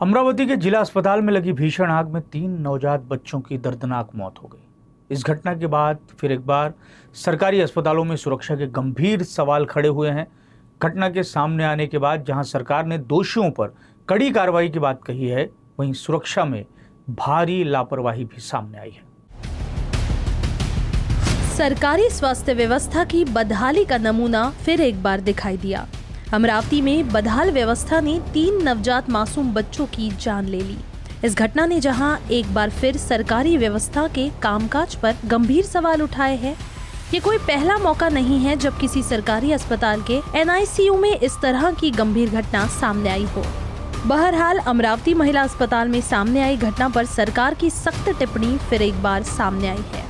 अमरावती के जिला अस्पताल में लगी भीषण आग में 3 नवजात बच्चों की दर्दनाक मौत हो गई। इस घटना के बाद फिर एक बार सरकारी अस्पतालों में सुरक्षा के गंभीर सवाल खड़े हुए हैं। घटना के सामने आने के बाद जहां सरकार ने दोषियों पर कड़ी कार्रवाई की बात कही है, वहीं सुरक्षा में भारी लापरवाही भी सामने आई है। सरकारी स्वास्थ्य व्यवस्था की बदहाली का नमूना फिर एक बार दिखाई दिया। अमरावती में बदहाल व्यवस्था ने 3 नवजात मासूम बच्चों की जान ले ली। इस घटना ने जहां एक बार फिर सरकारी व्यवस्था के कामकाज पर गंभीर सवाल उठाए हैं। ये कोई पहला मौका नहीं है जब किसी सरकारी अस्पताल के NICU में इस तरह की गंभीर घटना सामने आई हो। बहरहाल अमरावती महिला अस्पताल में सामने आई घटना पर सरकार की सख्त टिप्पणी फिर एक बार सामने आई है।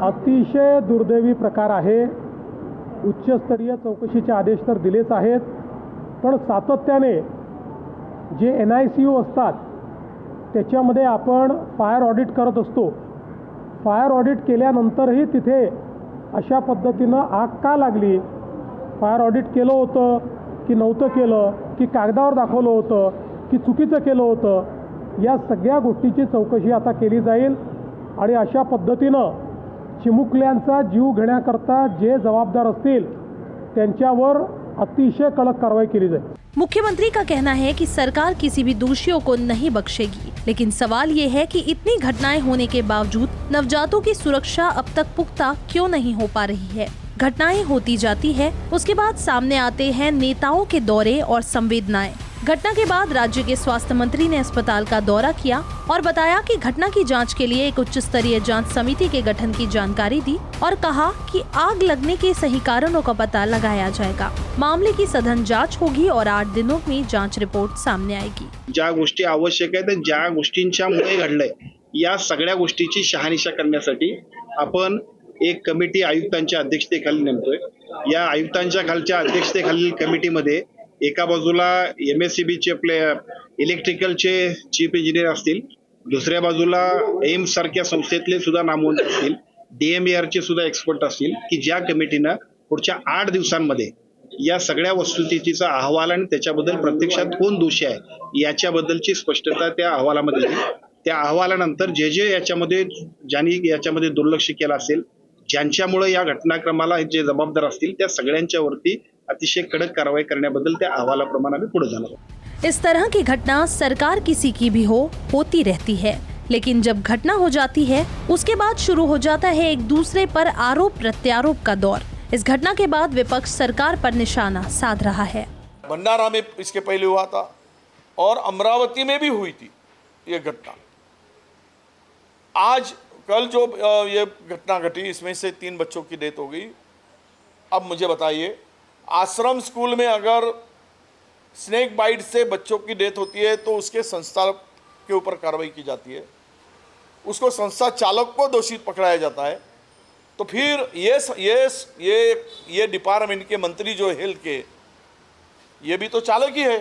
अतिशय दुर्दैवी प्रकार आहे। उच्चस्तरीय चौकशीचे आदेश तर दिलेच आहेत, पण सातत्याने जे NICU असतात त्याच्यामध्ये आपण फायर ऑडिट करत असतो। फायर ऑडिट केल्यानंतरही तिथे अशा पद्धतीनं आग का लागली, फायर ऑडिट केलं होतं की नव्हतं केलं, की कागदावर दाखवलं होतं की चुकीचं केलं होतं, या सगळ्या गोष्टीची चौकशी आता केली जाईल आणि अशा पद्धतीनं चिमुकल्यांचा जीव घेण्याकरता जे जबाबदार असतील त्यांच्यावर अतिशय कडक कारवाई केली जाईल। मुख्यमंत्री का कहना है कि सरकार किसी भी दोषियों को नहीं बख्शेगी, लेकिन सवाल ये है कि इतनी घटनाएं होने के बावजूद नवजातों की सुरक्षा अब तक पुख्ता क्यों नहीं हो पा रही है। घटनाएं होती जाती है, उसके बाद सामने आते हैं नेताओं के दौरे और संवेदनाएं। घटना के बाद राज्य के स्वास्थ्य मंत्री ने अस्पताल का दौरा किया और बताया कि घटना की जांच के लिए एक उच्च स्तरीय जांच समिति के गठन की जानकारी दी और कहा कि आग लगने के सही कारणों का पता लगाया जाएगा। मामले की सघन जांच होगी और 8 दिनों में जांच रिपोर्ट सामने आएगी। ज्या गोष्टी आवश्यक आहेत, ज्या गोष्टींच्यामुळे घडलंय, या सगळ्या गोष्टीची शहानिशा करण्यासाठी आपण एक कमिटी आयुक्तांच्या अध्यक्षतेखाली नेमतोय। या आयुक्तांच्या खालच्या अध्यक्षतेखालील कमिटीमध्ये एका बाजूला MSCBचे आपले इलेक्ट्रिकलचे चीफ इंजिनियर असतील, दुसऱ्या बाजूला एम्स सारख्या संस्थेतले सुद्धा नामवंत असतील, DMARचे सुद्धा एक्सपर्ट असतील, की ज्या कमिटीनं पुढच्या 8 दिवसांमध्ये या सगळ्या वस्तुस्थितीचा अहवाल आणि त्याच्याबद्दल प्रत्यक्षात कोण दोषी आहे याच्याबद्दलची स्पष्टता त्या अहवालामध्ये दिली। त्या अहवालानंतर जे याच्यामध्ये ज्यांनी याच्यामध्ये दुर्लक्ष केलं असेल, ज्यांच्यामुळे या घटनाक्रमाला जे जबाबदार असतील, त्या सगळ्यांच्यावरती अतिशय कडक कार्रवाई करण्याबद्दल त्या अहवालाप्रमाणे आम्ही पुढे जाणार आहोत। इस तरह की घटना सरकार किसी की भी होती रहती है, लेकिन जब घटना हो जाती है उसके बाद शुरू हो जाता है एक दूसरे पर आरोप प्रत्यारोप का दौर। इस घटना के बाद विपक्ष सरकार पर निशाना साध रहा है। भंडारा में इसके पहले हुआ था और अमरावती में भी हुई थी ये घटना। आज कल जो ये घटना घटी, इसमें से 3 बच्चों की डेथ हो गई। अब मुझे बताइए, आश्रम स्कूल में अगर स्नेक बाइट से बच्चों की डेथ होती है तो उसके संस्था के ऊपर कार्रवाई की जाती है, उसको संस्था चालक को दोषी पकड़ाया जाता है। तो फिर ये डिपार्टमेंट के मंत्री जो हेल्थ के, ये भी तो चालक ही है।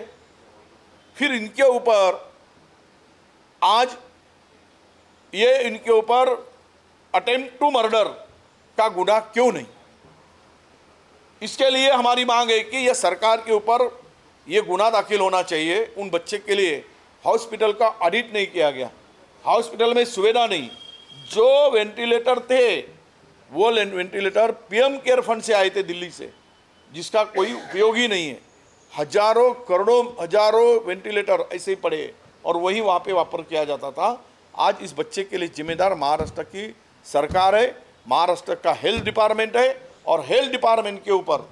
फिर इनके ऊपर आज ये इनके ऊपर अटेम्प्ट टू मर्डर का गुनाह क्यों नहीं? इसके लिए हमारी मांग है कि यह सरकार के ऊपर ये गुनाह दाखिल होना चाहिए। उन बच्चे के लिए हॉस्पिटल का ऑडिट नहीं किया गया, हॉस्पिटल में सुविधा नहीं, जो वेंटिलेटर थे वो वेंटिलेटर PM केयर फंड से आए थे दिल्ली से, जिसका कोई उपयोग ही नहीं है। हजारों करोड़ों हजारों वेंटिलेटर ऐसे ही पड़े और वही वहाँ पे वापर किया जाता था। आज इस बच्चे के लिए जिम्मेदार महाराष्ट्र की सरकार है, महाराष्ट्र का हेल्थ डिपार्टमेंट है और हेल्थ डिपार्टमेंट के ऊपर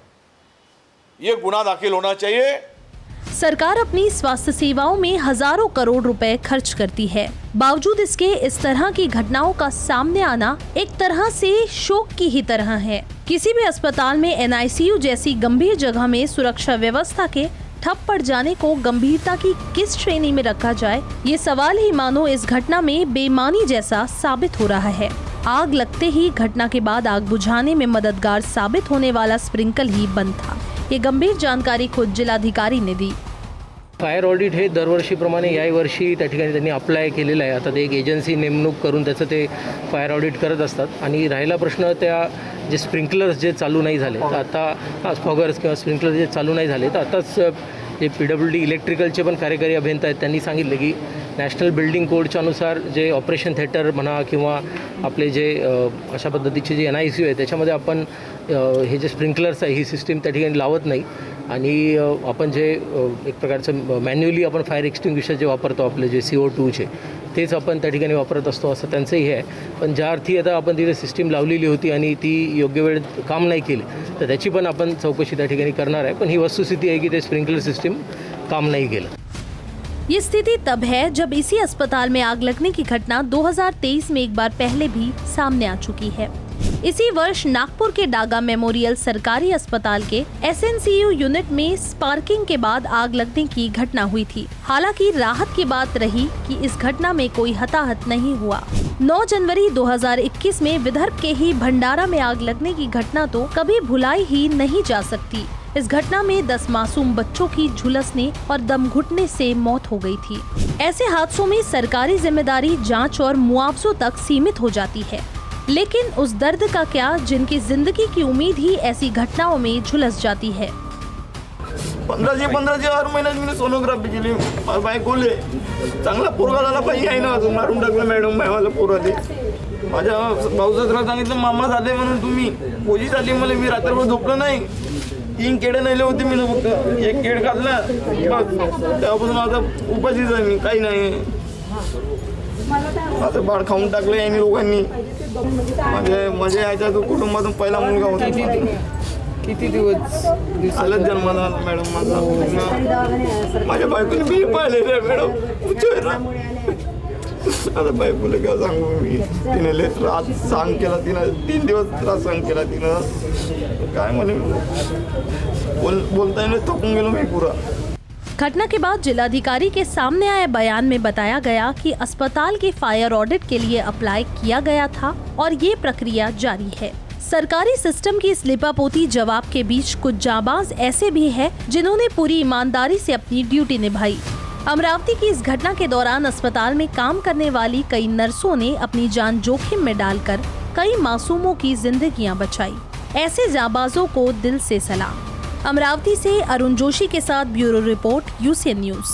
ये गुनाह दाखिल होना चाहिए। सरकार अपनी स्वास्थ्य सेवाओं में हजारों करोड़ रुपए खर्च करती है, बावजूद इसके इस तरह की घटनाओं का सामने आना एक तरह से शोक की ही तरह है। किसी भी अस्पताल में NICU जैसी गंभीर जगह में सुरक्षा व्यवस्था के ठप पड़ जाने को गंभीरता की किस श्रेणी में रखा जाए, ये सवाल ही मानो इस घटना में बेईमानी जैसा साबित हो रहा है। आग लगते ही घटना के बाद आग बुझाने में मददगार साबित होने वाला स्प्रिंकल ही बंद था। ये गंभीर जानकारी खुद जिलाधिकारी ने दी। फायर ऑडिट हे दरवर्षीप्रमाणे याही वर्षी त्या ठिकाणी त्यांनी अप्लाय केलेलं आहे. आता ते एक एजन्सी नेमणूक करून त्याचं ते फायर ऑडिट करत असतात. आणि राहिला प्रश्न त्या जे स्प्रिंकलर्स जे चालू नाही झाले तर आता फॉगर्स किंवा स्प्रिंकलर जे चालू नाही झाले तर आताच जे PWD इलेक्ट्रिकलचे पण कार्यकारी अभियंता आहेत त्यांनी सांगितलं की नॅशनल बिल्डिंग कोडच्या अनुसार जे ऑपरेशन थिएटर म्हणा किंवा आपले जे अशा पद्धतीचे जे NICU आहे त्याच्यामध्ये आपण हे जे स्प्रिंकलर्स आहे ही सिस्टीम त्या ठिकाणी लावत नाही. आणि आपण जे एक प्रकारचं मॅन्युअली आपण फायर एक्सटिंग्विशर जे वापरतो आपले जे CO2चे तेच आपण त्या ठिकाणी वापरत असतो असं त्यांचंही आहे. पण ज्या अर्थी आता आपण तिथे सिस्टीम लावलेली होती आणि ती योग्य वेळ काम नाही केली तर त्याची पण आपण चौकशी त्या ठिकाणी करणार आहे. पण ही वस्तुस्थिती आहे की ते स्प्रिंकलर सिस्टीम काम नहीं केलं. ये स्थिति तब है जब इसी अस्पताल में आग लगने की घटना 2023 में एक बार पहले भी सामने आ चुकी है। इसी वर्ष नागपुर के डागा मेमोरियल सरकारी अस्पताल के SNCU यूनिट में स्पार्किंग के बाद आग लगने की घटना हुई थी। हालांकि राहत की बात रही कि इस घटना में कोई हताहत नहीं हुआ। 9 जनवरी 2021 में विदर्भ के ही भंडारा में आग लगने की घटना तो कभी भुलाई ही नहीं जा सकती। इस घटना में 10 मासूम बच्चों की झुलसने और दम घुटने से मौत हो गई थी। ऐसे हादसों में सरकारी जिम्मेदारी जांच और मुआवजों तक सीमित हो जाती है, लेकिन उस दर्द का क्या जिनकी जिंदगी की उम्मीद ही ऐसी घटनाओं में झुलस जाती है। 15 हर महिन्यात मी सोनोग्राफी केली. माझ्या बायकोले चांगला पोरगा झाला पाहिजे आहे ना, अजून मारून टाकलं मॅडम माझ्या पोरं ते. माझ्या भाऊसासरा सांगितलं मामा झाले म्हणून तुम्ही पोजी झाली. मला मी रात्रभर झोपलं नाही. 3 केडे नेले होते मी फक्त, एक केड खाल्ला बस. तेव्हापासून माझा उपाशीच आहे मी, काही नाही. माझं बाळ खाऊन टाकलं यांनी लोकांनी. माझ्या याच्या कुटुंबातून पहिला मुलगा होता. किती दिवस आलंच जन्माला आला मॅडम माझा. माझ्या बायकोने मी पाहिलेलं आहे मॅडम. आता बायकोला काय सांगू मी. तिने लय त्रास सहन केला. तिनं 3 दिवस त्रास सहन केला तिनं. काय म्हणे बोलता येईल थकून गेलो मी पुरा. घटना के बाद जिलाधिकारी के सामने आए बयान में बताया गया कि अस्पताल के फायर ऑडिट के लिए अप्लाई किया गया था और ये प्रक्रिया जारी है। सरकारी सिस्टम की इस लिपापोती जवाब के बीच कुछ जाबाज ऐसे भी हैं जिन्होंने पूरी ईमानदारी से अपनी ड्यूटी निभाई। अमरावती की इस घटना के दौरान अस्पताल में काम करने वाली कई नर्सों ने अपनी जान जोखिम में डालकर कई मासूमों की जिंदगियां बचाई। ऐसे जाबाजों को दिल से सलाम। अमरावती से अरुण जोशी के साथ ब्यूरो रिपोर्ट UCN न्यूज़।